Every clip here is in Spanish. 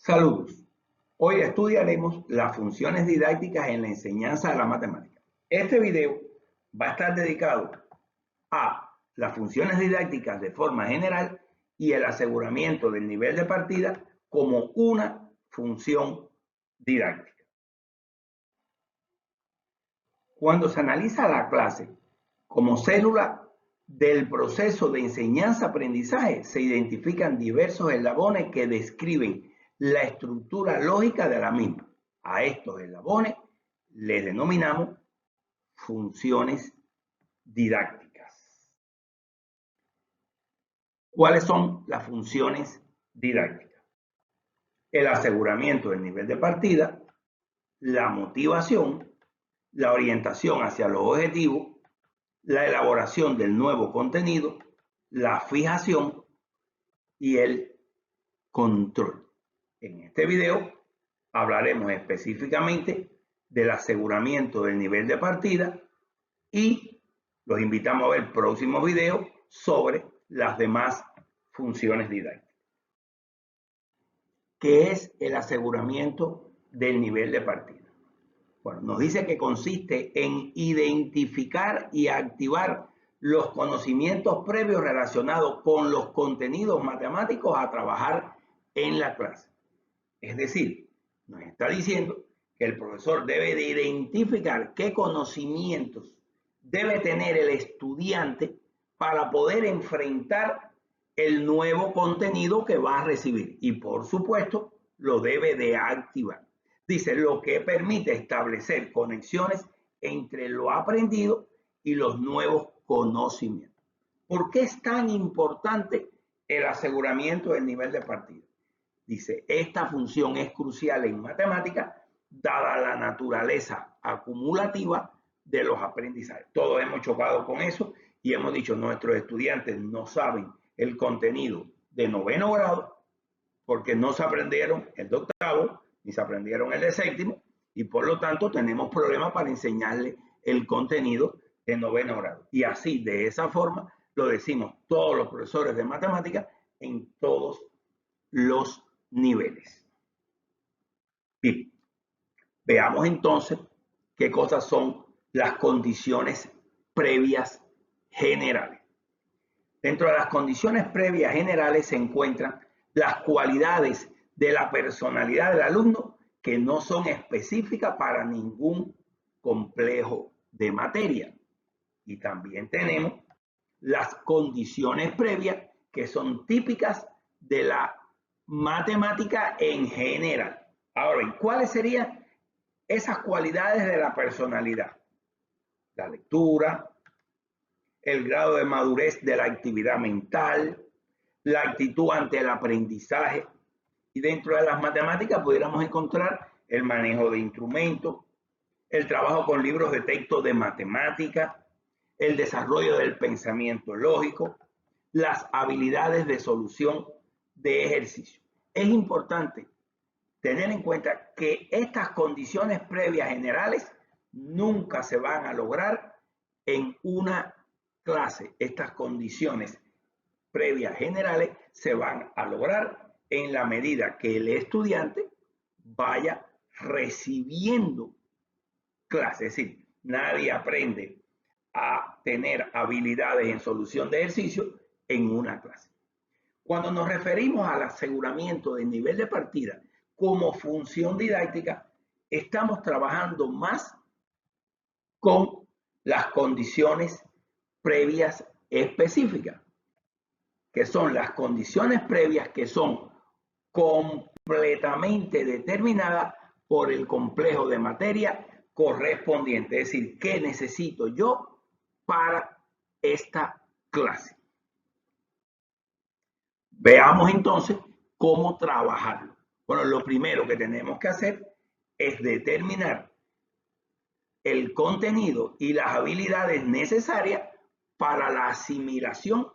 Saludos. Hoy estudiaremos las funciones didácticas en la enseñanza de la matemática. Este video va a estar dedicado a las funciones didácticas de forma general y el aseguramiento del nivel de partida como una función didáctica. Cuando se analiza la clase como célula del proceso de enseñanza-aprendizaje, se identifican diversos eslabones que describen la estructura lógica de la misma. A estos eslabones les denominamos funciones didácticas. ¿Cuáles son las funciones didácticas? El aseguramiento del nivel de partida, la motivación, la orientación hacia los objetivos, la elaboración del nuevo contenido, la fijación y el control. En este video hablaremos específicamente del aseguramiento del nivel de partida y los invitamos a ver próximos videos sobre las demás funciones didácticas. ¿Qué es el aseguramiento del nivel de partida? Bueno, nos dice que consiste en identificar y activar los conocimientos previos relacionados con los contenidos matemáticos a trabajar en la clase. Es decir, nos está diciendo que el profesor debe de identificar qué conocimientos debe tener el estudiante para poder enfrentar el nuevo contenido que va a recibir. Y por supuesto, lo debe de activar. Dice, lo que permite establecer conexiones entre lo aprendido y los nuevos conocimientos. ¿Por qué es tan importante el aseguramiento del nivel de partida? Dice, esta función es crucial en matemáticas, dada la naturaleza acumulativa de los aprendizajes. Todos hemos chocado con eso y hemos dicho, nuestros estudiantes no saben el contenido de noveno grado porque no se aprendieron el de octavo, ni se aprendieron el de séptimo, y por lo tanto tenemos problemas para enseñarle el contenido de noveno grado. Y así, de esa forma, lo decimos todos los profesores de matemáticas en todos los niveles. Bien, veamos entonces qué cosas son las condiciones previas generales. Dentro de las condiciones previas generales se encuentran las cualidades de la personalidad del alumno que no son específicas para ningún complejo de materia. Y también tenemos las condiciones previas que son típicas de la matemática en general. Ahora, ¿cuáles serían esas cualidades de la personalidad? La lectura, el grado de madurez de la actividad mental, la actitud ante el aprendizaje. Y dentro de las matemáticas pudiéramos encontrar el manejo de instrumentos, el trabajo con libros de texto de matemática, el desarrollo del pensamiento lógico, las habilidades de solución de ejercicio. Es importante tener en cuenta que estas condiciones previas generales nunca se van a lograr en una clase. Estas condiciones previas generales se van a lograr en la medida que el estudiante vaya recibiendo clases. Es decir, nadie aprende a tener habilidades en solución de ejercicio en una clase. Cuando nos referimos al aseguramiento del nivel de partida como función didáctica, estamos trabajando más con las condiciones previas específicas, que son las condiciones previas que son completamente determinadas por el complejo de materia correspondiente, es decir, ¿qué necesito yo para esta clase? Veamos entonces cómo trabajarlo. Bueno, lo primero que tenemos que hacer es determinar el contenido y las habilidades necesarias para la asimilación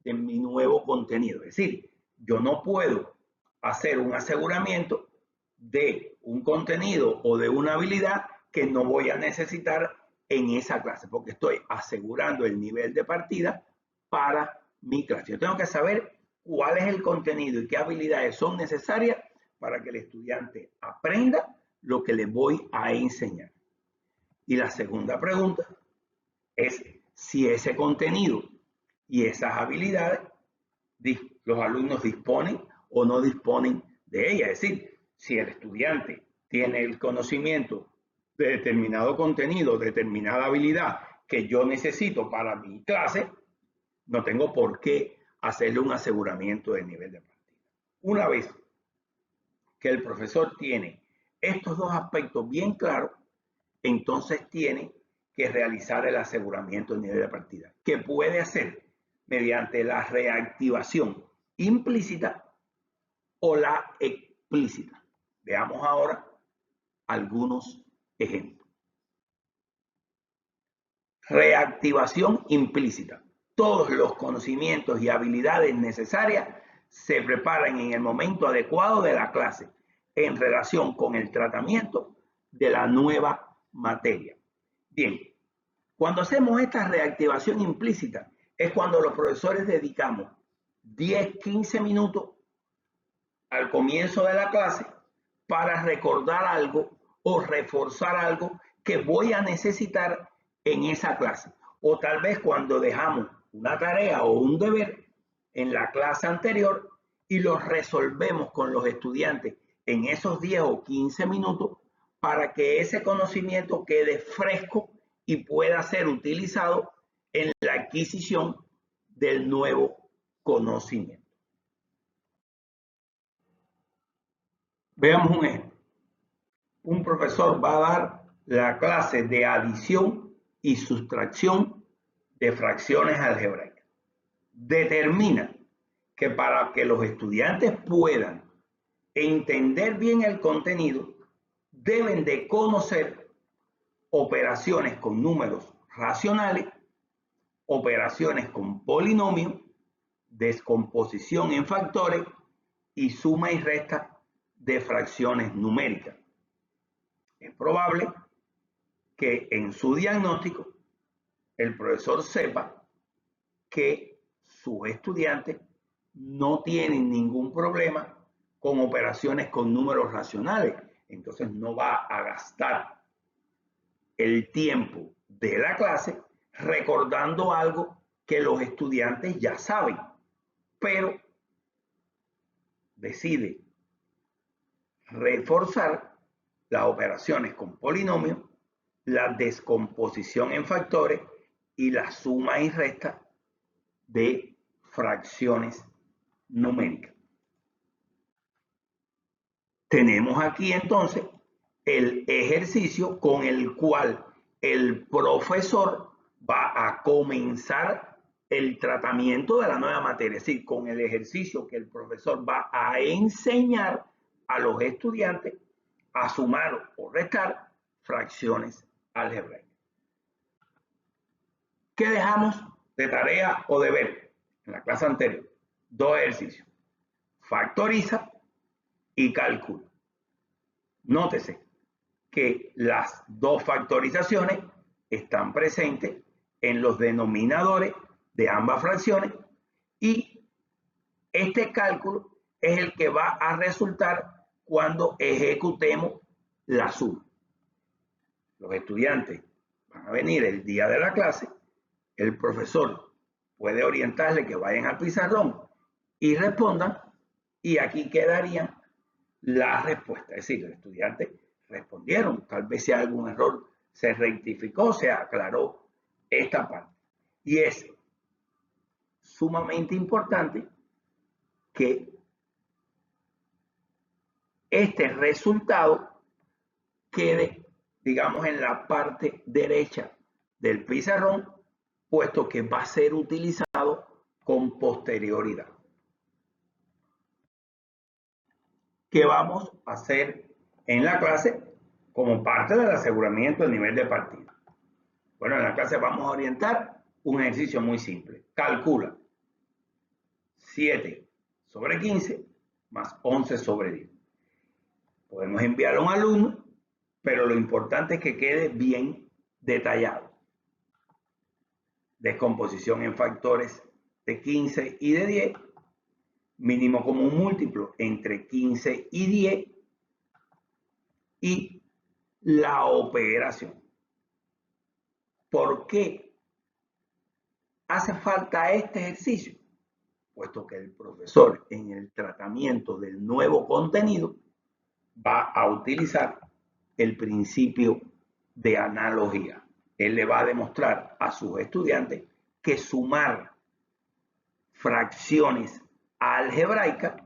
de mi nuevo contenido. Es decir, yo no puedo hacer un aseguramiento de un contenido o de una habilidad que no voy a necesitar en esa clase, porque estoy asegurando el nivel de partida para mi clase. Yo tengo que saber cuál es el contenido y qué habilidades son necesarias para que el estudiante aprenda lo que le voy a enseñar. Y la segunda pregunta es si ese contenido y esas habilidades los alumnos disponen o no disponen de ellas. Es decir, si el estudiante tiene el conocimiento de determinado contenido, determinada habilidad que yo necesito para mi clase, no tengo por qué hacerle un aseguramiento de nivel de partida. Una vez que el profesor tiene estos dos aspectos bien claros, entonces tiene que realizar el aseguramiento de nivel de partida, que puede hacer mediante la reactivación implícita o la explícita. Veamos ahora algunos ejemplos. Reactivación implícita. Todos los conocimientos y habilidades necesarias se preparan en el momento adecuado de la clase en relación con el tratamiento de la nueva materia. Bien, cuando hacemos esta reactivación implícita es cuando los profesores dedicamos 10, 15 minutos al comienzo de la clase para recordar algo o reforzar algo que voy a necesitar en esa clase. O tal vez cuando dejamos una tarea o un deber en la clase anterior y lo resolvemos con los estudiantes en esos 10 o 15 minutos para que ese conocimiento quede fresco y pueda ser utilizado en la adquisición del nuevo conocimiento. Veamos un ejemplo. Un profesor va a dar la clase de adición y sustracción de fracciones algebraicas. Determina que para que los estudiantes puedan entender bien el contenido, deben de conocer operaciones con números racionales, operaciones con polinomios, descomposición en factores y suma y resta de fracciones numéricas. Es probable que en su diagnóstico el profesor sepa que sus estudiantes no tienen ningún problema con operaciones con números racionales. Entonces no va a gastar el tiempo de la clase recordando algo que los estudiantes ya saben, pero decide reforzar las operaciones con polinomios, la descomposición en factores y la suma y resta de fracciones numéricas. Tenemos aquí entonces el ejercicio con el cual el profesor va a comenzar el tratamiento de la nueva materia, es decir, con el ejercicio que el profesor va a enseñar a los estudiantes a sumar o restar fracciones algebraicas. ¿Qué dejamos de tarea o deber en la clase anterior? Dos ejercicios: factoriza y calcula. Nótese que las dos factorizaciones están presentes en los denominadores de ambas fracciones y este cálculo es el que va a resultar cuando ejecutemos la suma. Los estudiantes van a venir el día de la clase, el profesor puede orientarle que vayan al pizarrón y respondan, y aquí quedarían las respuestas. Es decir, los estudiantes respondieron, tal vez si hay algún error se rectificó, se aclaró esta parte. Y es sumamente importante que este resultado quede, digamos, en la parte derecha del pizarrón, puesto que va a ser utilizado con posterioridad. ¿Qué vamos a hacer en la clase como parte del aseguramiento del nivel de partida? Bueno, en la clase vamos a orientar un ejercicio muy simple. Calcula 7 sobre 15 más 11 sobre 10. Podemos enviarlo a un alumno, pero lo importante es que quede bien detallado. Descomposición en factores de 15 y de 10 mínimo común múltiplo entre 15 y 10 y la operación. ¿Por qué hace falta este ejercicio? Puesto que el profesor en el tratamiento del nuevo contenido va a utilizar el principio de analogía. Él le va a demostrar a sus estudiantes que sumar fracciones algebraicas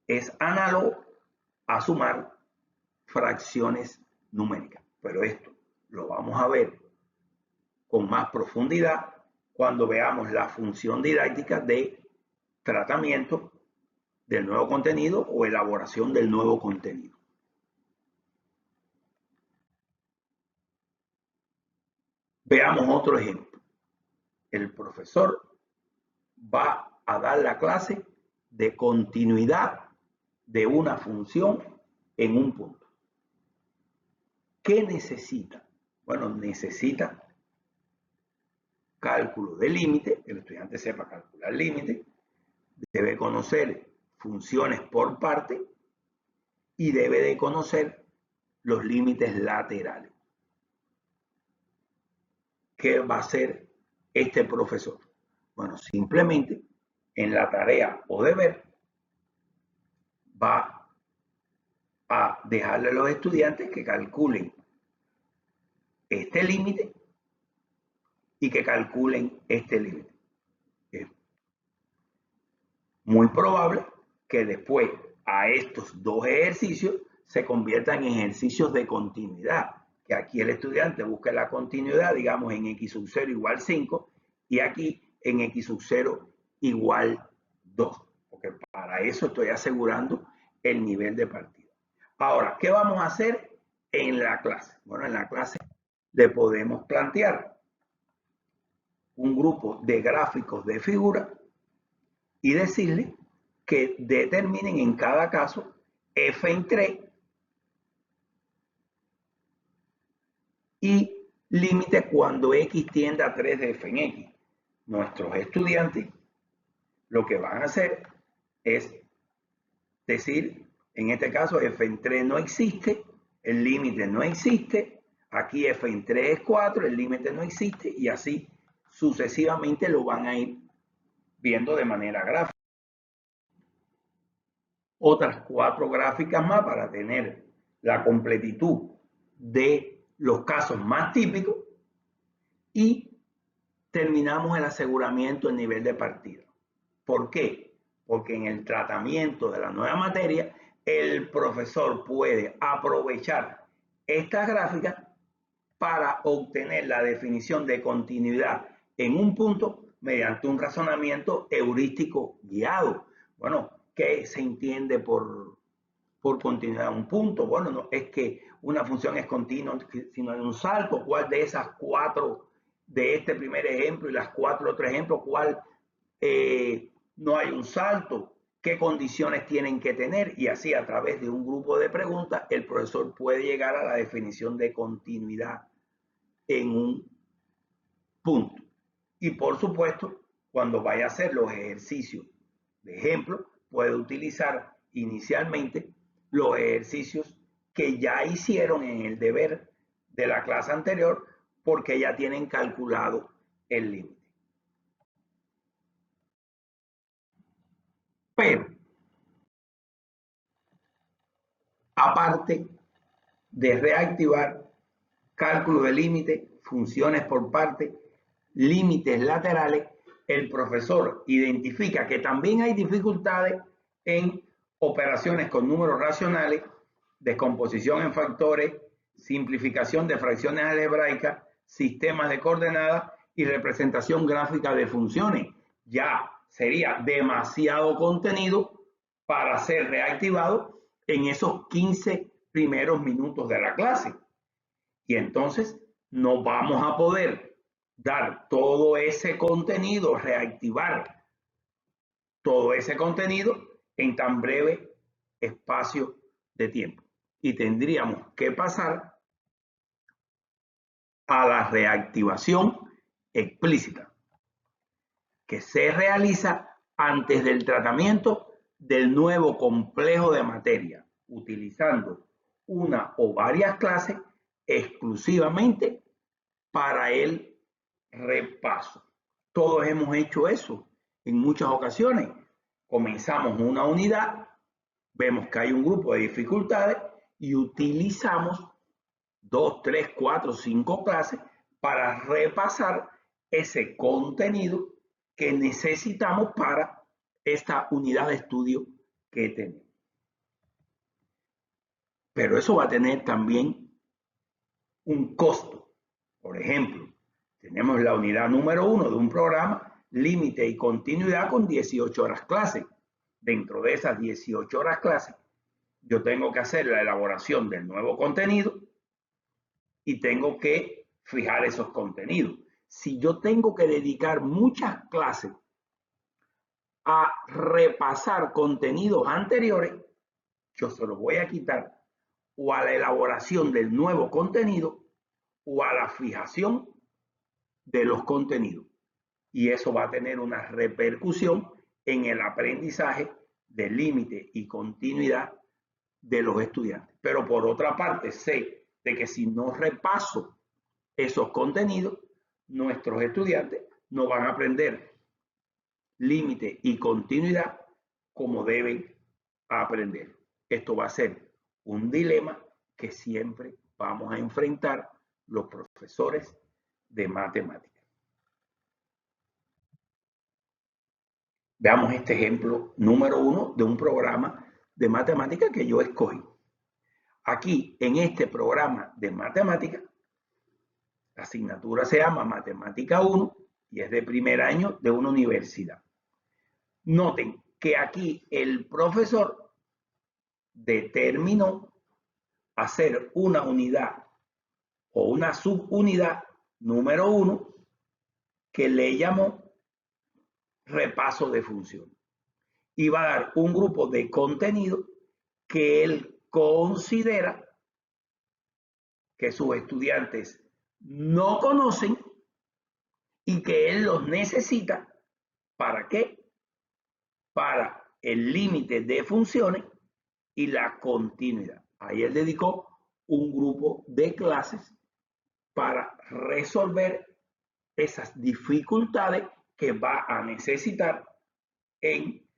es análogo a sumar fracciones numéricas. Pero esto lo vamos a ver con más profundidad cuando veamos la función didáctica de tratamiento del nuevo contenido o elaboración del nuevo contenido. Veamos otro ejemplo. El profesor va a dar la clase de continuidad de una función en un punto. ¿Qué necesita? Bueno, necesita cálculo de límite, que el estudiante sepa calcular límite, debe conocer funciones por parte y debe de conocer los límites laterales. ¿Qué va a hacer este profesor? Bueno, simplemente en la tarea o deber va a dejarle a los estudiantes que calculen este límite y que calculen este límite. Es muy probable que después a estos dos ejercicios se conviertan en ejercicios de continuidad, que aquí el estudiante busque la continuidad, digamos, en x sub 0 igual 5 y aquí en x sub 0 igual 2, porque para eso estoy asegurando el nivel de partida. Ahora, ¿qué vamos a hacer en la clase? Bueno, en la clase le podemos plantear un grupo de gráficos de figura y decirle que determinen en cada caso f en 3 y límite cuando x tiende a 3 de f en x. Nuestros estudiantes lo que van a hacer es decir, en este caso f en 3 no existe, el límite no existe, aquí f en 3 es 4, el límite no existe y así sucesivamente lo van a ir viendo de manera gráfica. Otras 4 gráficas más para tener la completitud de los casos más típicos y terminamos el aseguramiento en nivel de partida. ¿Por qué? Porque en el tratamiento de la nueva materia el profesor puede aprovechar estas gráficas para obtener la definición de continuidad en un punto mediante un razonamiento heurístico guiado. Bueno, ¿qué se entiende por continuidad un punto? Bueno, no es que una función es continua, sino en un salto. ¿Cuál de esas 4 de este primer ejemplo y las 4 otros ejemplos, cuál no hay un salto? ¿Qué condiciones tienen que tener? Y así a través de un grupo de preguntas el profesor puede llegar a la definición de continuidad en un punto. Y por supuesto, cuando vaya a hacer los ejercicios de ejemplo, puede utilizar inicialmente los ejercicios que ya hicieron en el deber de la clase anterior porque ya tienen calculado el límite. Pero, aparte de reactivar cálculo de límite, funciones por parte, límites laterales, el profesor identifica que también hay dificultades en operaciones con números racionales, descomposición en factores, simplificación de fracciones algebraicas, sistemas de coordenadas y representación gráfica de funciones. Ya sería demasiado contenido para ser reactivado en esos 15 primeros minutos de la clase. Y entonces no vamos a poder dar todo ese contenido, reactivar todo ese contenido en tan breve espacio de tiempo. Y tendríamos que pasar a la reactivación explícita, que se realiza antes del tratamiento del nuevo complejo de materia, utilizando una o varias clases exclusivamente para el repaso. Todos hemos hecho eso en muchas ocasiones. Comenzamos una unidad, vemos que hay un grupo de dificultades y utilizamos 2, 3, 4, 5 clases para repasar ese contenido que necesitamos para esta unidad de estudio que tenemos. Pero eso va a tener también un costo. Por ejemplo, tenemos la unidad número 1 de un programa, límite y continuidad, con 18 horas clase. Dentro de esas 18 horas clase, yo tengo que hacer la elaboración del nuevo contenido y tengo que fijar esos contenidos. Si yo tengo que dedicar muchas clases a repasar contenidos anteriores, yo se los voy a quitar o a la elaboración del nuevo contenido o a la fijación de los contenidos. Y eso va a tener una repercusión en el aprendizaje de límite y continuidad de los estudiantes. Pero por otra parte, sé de que si no repaso esos contenidos, nuestros estudiantes no van a aprender límite y continuidad como deben aprender. Esto va a ser un dilema que siempre vamos a enfrentar los profesores de matemáticas. Veamos este ejemplo número 1 de un programa de matemáticas que yo escogí. Aquí, en este programa de matemáticas, la asignatura se llama Matemática 1 y es de primer año de una universidad. Noten que aquí el profesor determinó hacer una unidad o una subunidad número 1 que le llamó repaso de funciones. Y va a dar un grupo de contenido que él considera que sus estudiantes no conocen y que él los necesita. ¿Para qué? Para el límite de funciones y la continuidad. Ahí él dedicó un grupo de clases para resolver esas dificultades que va a necesitar en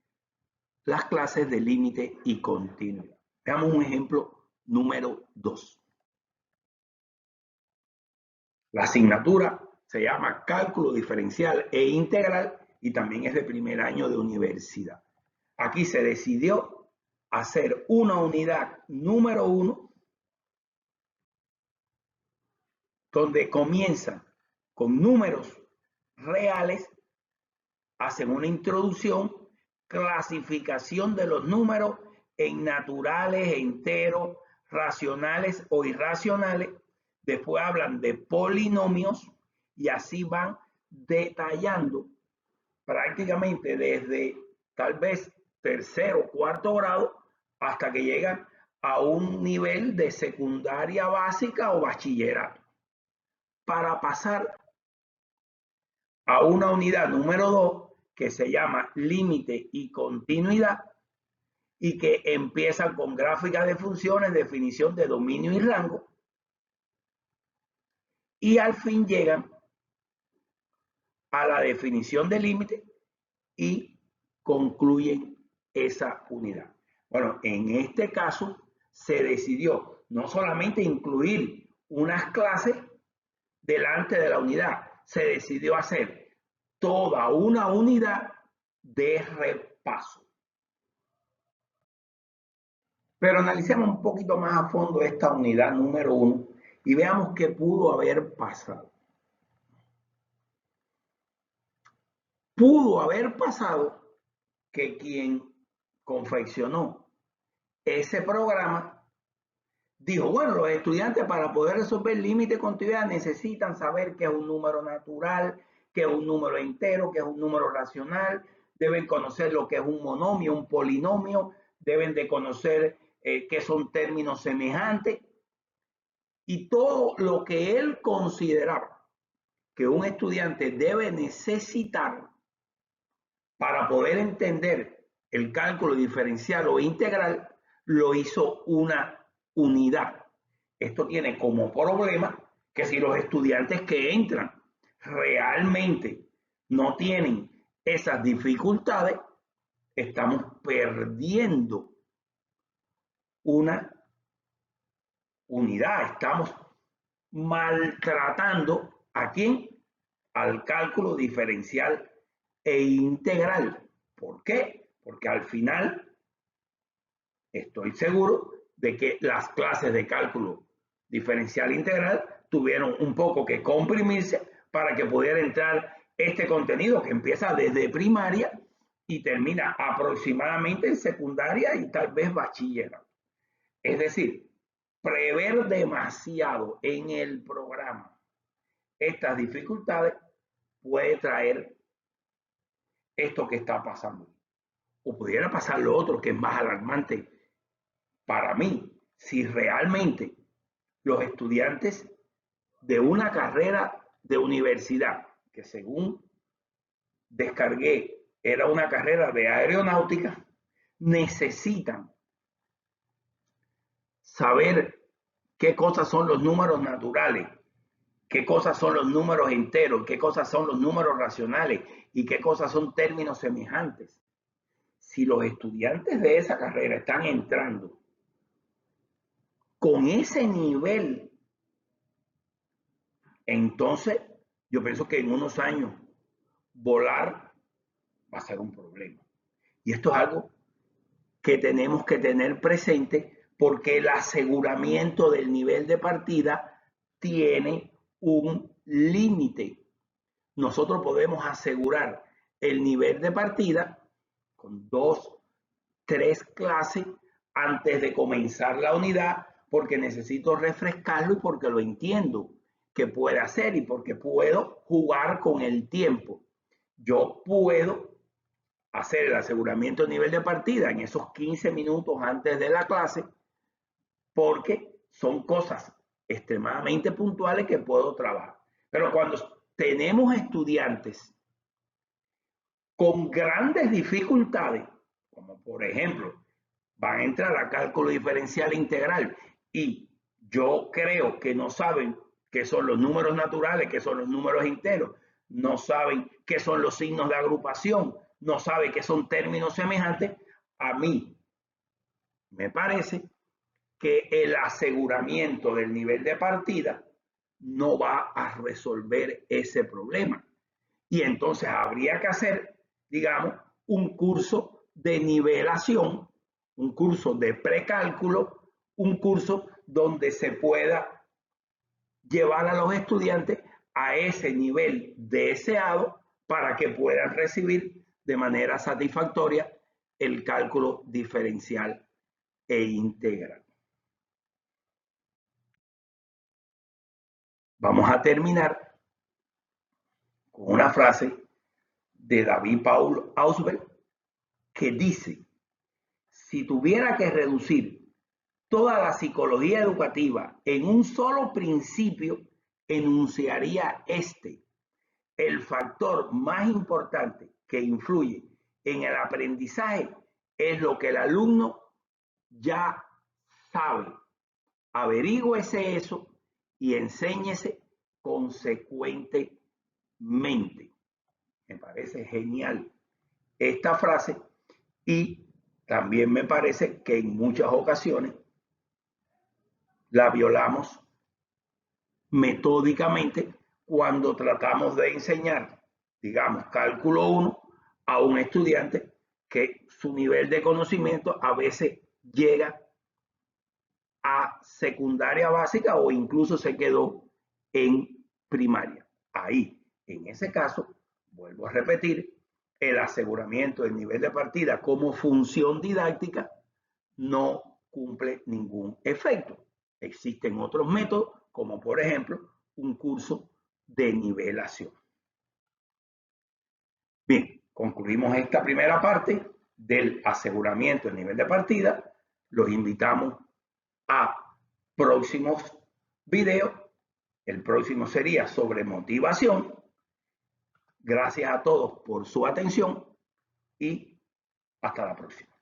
las clases de límite y continuidad. Veamos un ejemplo número 2. La asignatura se llama Cálculo Diferencial e Integral y también es de primer año de universidad. Aquí se decidió hacer una unidad número 1 donde comienzan con números reales, hacen una introducción, clasificación de los números en naturales, enteros, racionales o irracionales. Después hablan de polinomios y así van detallando prácticamente desde tal vez tercero o cuarto grado hasta que llegan a un nivel de secundaria básica o bachillerato. Para pasar a una unidad número 2 que se llama límite y continuidad y que empiezan con gráficas de funciones, definición de dominio y rango, y al fin llegan a la definición de límite y concluyen esa unidad. Bueno, en este caso se decidió no solamente incluir unas clases delante de la unidad, se decidió hacer toda una unidad de repaso. Pero analicemos un poquito más a fondo esta unidad número 1 y veamos qué pudo haber pasado. Pudo haber pasado que quien confeccionó ese programa dijo, bueno, los estudiantes para poder resolver límite de continuidad necesitan saber qué es un número natural, qué es un número entero, qué es un número racional, deben conocer lo que es un monomio, un polinomio, deben de conocer qué son términos semejantes y todo lo que él consideraba que un estudiante debe necesitar para poder entender el cálculo diferencial o integral, lo hizo una unidad. Esto tiene como problema que si los estudiantes que entran realmente no tienen esas dificultades, estamos perdiendo una unidad, estamos maltratando ¿a quién? Al cálculo diferencial e integral. ¿Por qué? Porque al final estoy seguro de que las clases de cálculo diferencial e integral tuvieron un poco que comprimirse para que pudiera entrar este contenido que empieza desde primaria y termina aproximadamente en secundaria y tal vez bachillerato. Es decir, prever demasiado en el programa estas dificultades puede traer esto que está pasando. O pudiera pasar lo otro que es más alarmante para mí, si realmente los estudiantes de una carrera de universidad, que según descargué era una carrera de aeronáutica, necesitan saber qué cosas son los números naturales, qué cosas son los números enteros, qué cosas son los números racionales y qué cosas son términos semejantes. Si los estudiantes de esa carrera están entrando con ese nivel, entonces yo pienso que en unos años volar va a ser un problema. Y esto es algo que tenemos que tener presente porque el aseguramiento del nivel de partida tiene un límite. Nosotros podemos asegurar el nivel de partida con 2, 3 clases antes de comenzar la unidad porque necesito refrescarlo y porque lo entiendo que puede hacer y porque puedo jugar con el tiempo. Yo puedo hacer el aseguramiento de nivel de partida en esos 15 minutos antes de la clase porque son cosas extremadamente puntuales que puedo trabajar. Pero cuando tenemos estudiantes con grandes dificultades, como por ejemplo, van a entrar a cálculo diferencial e integral y yo creo que no saben qué son los números naturales, qué son los números enteros, no saben qué son los signos de agrupación, no saben qué son términos semejantes, a mí me parece que el aseguramiento del nivel de partida no va a resolver ese problema. Y entonces habría que hacer, digamos, un curso de nivelación, un curso de precálculo, un curso donde se pueda llevar a los estudiantes a ese nivel deseado para que puedan recibir de manera satisfactoria el cálculo diferencial e integral. Vamos a terminar con una frase de David Paul Ausubel que dice, si tuviera que reducir toda la psicología educativa en un solo principio, enunciaría este: el factor más importante que influye en el aprendizaje es lo que el alumno ya sabe. Averígüese eso y enséñese consecuentemente. Me parece genial esta frase y también me parece que en muchas ocasiones la violamos metódicamente cuando tratamos de enseñar, digamos, cálculo 1 a un estudiante que su nivel de conocimiento a veces llega a secundaria básica o incluso se quedó en primaria. Ahí, en ese caso, vuelvo a repetir, el aseguramiento del nivel de partida como función didáctica no cumple ningún efecto. Existen otros métodos, como por ejemplo un curso de nivelación. Bien, concluimos esta primera parte del aseguramiento del nivel de partida. Los invitamos a próximos videos. El próximo sería sobre motivación. Gracias a todos por su atención. y hasta la próxima.